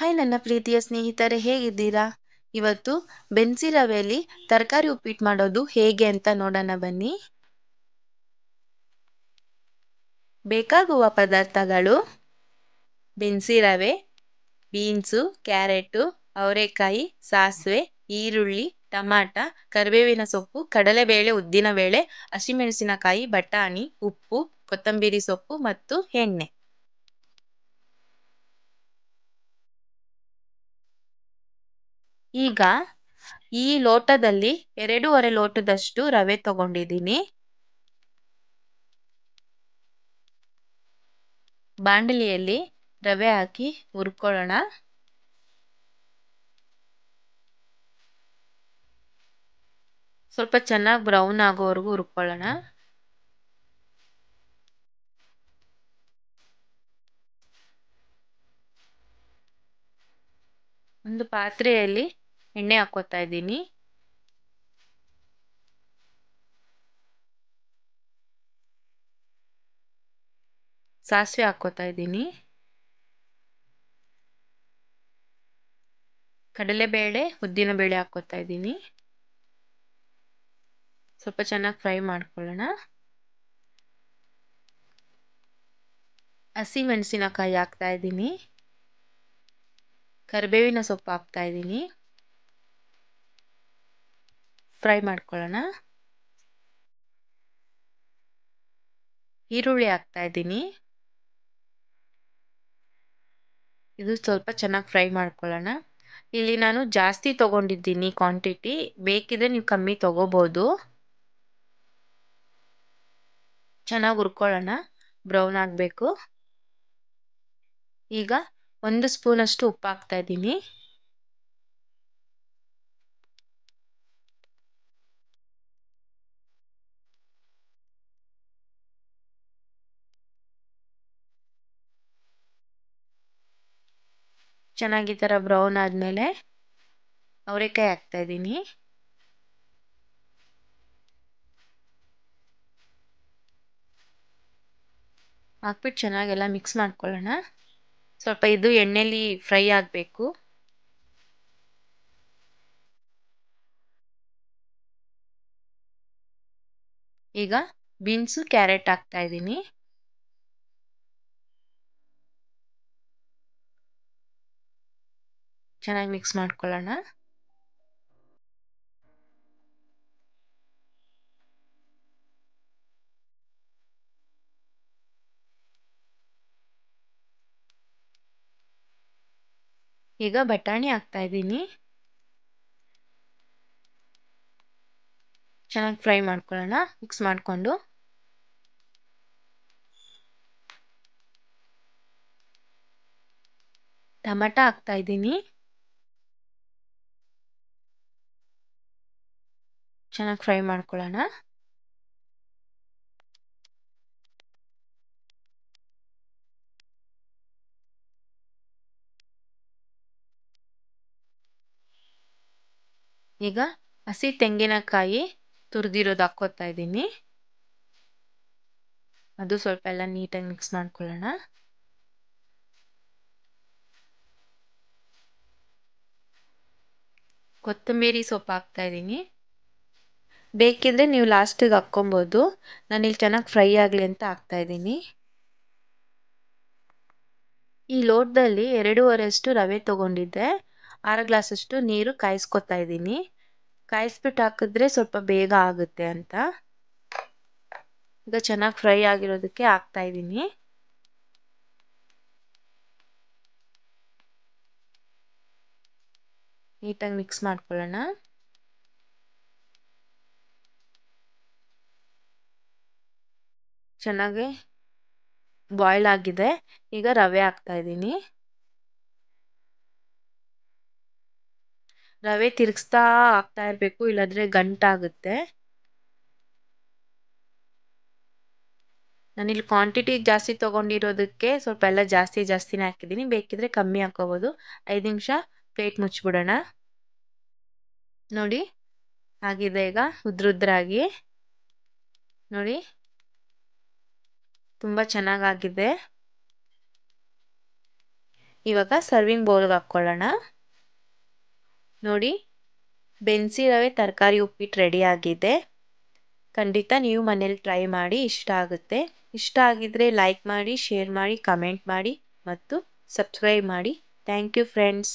Hi ನನ್ನ ಪ್ರೀತಿಯ ಸ್ನೇಹಿತರೆ, ಹೇಗಿದ್ದೀರಾ? ಇವತ್ತು ಬೆನ್ಸಿ ರವೆಯಲ್ಲಿ ತರಕಾರಿ ಉಪ್ಪಿಟ್ಟು ಮಾಡೋದು ಹೇಗೆ ಅಂತ ನೋಡೋಣ ಬನ್ನಿ. ಬೇಕಾಗುವ ಪದಾರ್ಥಗಳು: ಬೆನ್ಸಿ ರವೆ, ಬೀನ್ಸು, ಕ್ಯಾರೆಟು, ಅವರೆಕಾಯಿ, ಸಾಸಿವೆ, ಈರುಳ್ಳಿ, ಟಮಾಟ, ಕರಿಬೇವಿನ ಸೊಪ್ಪು, ಕಡಲೆಬೇಳೆ, ಉದ್ದಿನಬೇಳೆ, ಹಸಿಮೆಣಸಿನಕಾಯಿ, ಬಟಾಣಿ, ಉಪ್ಪು, ಕೊತ್ತಂಬರಿ ಸೊಪ್ಪು ಮತ್ತು ಎಣ್ಣೆ. ಈಗ ಈ ಲೋಟದಲ್ಲಿ 2.5 ಲೋಟದಷ್ಟು ರವೆ ತಗೊಂಡಿದ್ದೀನಿ. ಬಾಣಲಿಯಲ್ಲಿ ರವೆ ಹಾಕಿ ಹುರ್ಕೊಳ್ಳೋಣ. ಸ್ವಲ್ಪ ಚೆನ್ನಾಗಿ ಬ್ರೌನ್ ಆಗೋವರೆಗೂ ಹುರ್ಕೊಳ್ಳೋಣ. ಒಂದು ಪಾತ್ರೆಯಲ್ಲಿ ಎಣ್ಣೆ ಹಾಕೋತಾ ಇದ್ದೀನಿ. ಸಾಸಿವೆ ಹಾಕೋತಾ ಇದ್ದೀನಿ. ಕಡಲೆಬೇಳೆ, ಉದ್ದಿನಬೇಳೆ ಹಾಕೋತಾ ಇದ್ದೀನಿ. ಸ್ವಲ್ಪ ಚೆನ್ನಾಗಿ ಫ್ರೈ ಮಾಡ್ಕೊಳ್ಳೋಣ. ಹಸಿ ಮೆಣಸಿನಕಾಯಿ ಹಾಕ್ತಾ ಇದ್ದೀನಿ. ಕರಿಬೇವಿನ ಸೊಪ್ಪು ಹಾಕ್ತಾ ಇದ್ದೀನಿ. ಫ್ರೈ ಮಾಡ್ಕೊಳ್ಳೋಣ. ಈರುಳ್ಳಿ ಹಾಕ್ತಾ ಇದ್ದೀನಿ. ಇದು ಸ್ವಲ್ಪ ಚೆನ್ನಾಗಿ ಫ್ರೈ ಮಾಡ್ಕೊಳ್ಳೋಣ. ಇಲ್ಲಿ ನಾನು ಜಾಸ್ತಿ ತಗೊಂಡಿದ್ದೀನಿ ಕ್ವಾಂಟಿಟಿ, ಬೇಕಿದ್ರೆ ನೀವು ಕಮ್ಮಿ ತಗೋಬೋದು. ಚೆನ್ನಾಗಿ ಹುರ್ಕೊಳ್ಳೋಣ, ಬ್ರೌನ್ ಆಗಬೇಕು. ಈಗ 1 ಸ್ಪೂನಷ್ಟು ಉಪ್ಪು ಹಾಕ್ತಾ ಇದ್ದೀನಿ. ಚೆನ್ನಾಗಿ ಈ ಥರ ಬ್ರೌನ್ ಆದಮೇಲೆ ಅವರೆಕಾಯಿ ಹಾಕ್ತಾ ಇದ್ದೀನಿ. ಹಾಕ್ಬಿಟ್ಟು ಚೆನ್ನಾಗೆಲ್ಲ ಮಿಕ್ಸ್ ಮಾಡ್ಕೊಳ್ಳೋಣ. ಸ್ವಲ್ಪ ಇದು ಎಣ್ಣೆಲಿ ಫ್ರೈ ಆಗಬೇಕು. ಈಗ ಬೀನ್ಸು, ಕ್ಯಾರೆಟ್ ಹಾಕ್ತಾ ಇದ್ದೀನಿ. ಚೆನ್ನಾಗಿ ಮಿಕ್ಸ್ ಮಾಡ್ಕೊಳ್ಳೋಣ. ಈಗ ಬಟಾಣಿ ಹಾಕ್ತಾ ಇದ್ದೀನಿ. ಚೆನ್ನಾಗಿ ಫ್ರೈ ಮಾಡ್ಕೊಳ್ಳೋಣ, ಮಿಕ್ಸ್ ಮಾಡಿಕೊಂಡು. ಟೊಮೆಟೊ ಹಾಕ್ತಾ ಇದ್ದೀನಿ. ಚೆನ್ನಾಗಿ ಫ್ರೈ ಮಾಡ್ಕೊಳ್ಳೋಣ. ಈಗ ಹಸಿ ತೆಂಗಿನಕಾಯಿ ತುರಿದಿರೋದು ಹಾಕ್ಕೋತಾ ಇದ್ದೀನಿ. ಅದು ಸ್ವಲ್ಪ ಎಲ್ಲ ನೀಟಾಗಿ ಮಿಕ್ಸ್ ಮಾಡ್ಕೊಳ್ಳೋಣ. ಕೊತ್ತಂಬರಿ ಸೊಪ್ಪು ಹಾಕ್ತಾ ಇದ್ದೀನಿ. ಬೇಕಿದ್ರೆ ನೀವು ಲಾಸ್ಟಿಗೆ ಹಾಕ್ಕೊಬೋದು. ನಾನಿಲ್ಲಿ ಚೆನ್ನಾಗಿ ಫ್ರೈ ಆಗಲಿ ಅಂತ ಹಾಕ್ತಾ ಇದ್ದೀನಿ. ಈ ಲೋಟದಲ್ಲಿ 2.5 ರವೆ ತೊಗೊಂಡಿದ್ದೆ. 6 ಗ್ಲಾಸಷ್ಟು ನೀರು ಕಾಯಿಸ್ಕೊತಾ ಇದ್ದೀನಿ. ಕಾಯಿಸ್ಬಿಟ್ಟು ಹಾಕಿದ್ರೆ ಸ್ವಲ್ಪ ಬೇಗ ಆಗುತ್ತೆ ಅಂತ. ಈಗ ಚೆನ್ನಾಗಿ ಫ್ರೈ ಆಗಿರೋದಕ್ಕೆ ಹಾಕ್ತಾ ಇದ್ದೀನಿ. ನೀಟಾಗಿ ಮಿಕ್ಸ್ ಮಾಡ್ಕೊಳ್ಳೋಣ. ಚೆನ್ನಾಗಿ ಬಾಯ್ಲ್ ಆಗಿದೆ. ಈಗ ರವೆ ಹಾಕ್ತಾ ಇದ್ದೀನಿ. ರವೆ ತಿರುಗಿಸ್ತಾ ಹಾಕ್ತಾ ಇರಬೇಕು, ಇಲ್ಲಾಂದರೆ ಗಂಟಾಗುತ್ತೆ. ನಾನಿಲ್ಲಿ ಕ್ವಾಂಟಿಟಿ ಜಾಸ್ತಿ ತೊಗೊಂಡಿರೋದಕ್ಕೆ ಸ್ವಲ್ಪ ಎಲ್ಲ ಜಾಸ್ತಿನೇ ಹಾಕಿದ್ದೀನಿ. ಬೇಕಿದ್ರೆ ಕಮ್ಮಿ ಹಾಕ್ಕೋಬೋದು. 5 ನಿಮಿಷ ಪ್ಲೇಟ್ ಮುಚ್ಚಿಬಿಡೋಣ. ನೋಡಿ ಆಗಿದೆ. ಈಗ ಉದ್ರುದ್ರಾಗಿ ನೋಡಿ, ತುಂಬ ಚೆನ್ನಾಗಾಗಿದೆ. ಇವಾಗ ಸರ್ವಿಂಗ್ ಬೌಲ್ಗೆ ಹಾಕ್ಕೊಳ್ಳೋಣ. ನೋಡಿ, ಬೆನ್ಸಿ ರವೆ ತರಕಾರಿ ಉಪ್ಪಿಟ್ಟು ರೆಡಿ ಆಗಿದೆ. ಖಂಡಿತ ನೀವು ಮನೇಲಿ ಟ್ರೈ ಮಾಡಿ, ಇಷ್ಟ ಆಗುತ್ತೆ. ಇಷ್ಟ ಆಗಿದ್ರೆ ಲೈಕ್ ಮಾಡಿ, ಶೇರ್ ಮಾಡಿ, ಕಮೆಂಟ್ ಮಾಡಿ ಮತ್ತು ಸಬ್ಸ್ಕ್ರೈಬ್ ಮಾಡಿ. Thank you friends.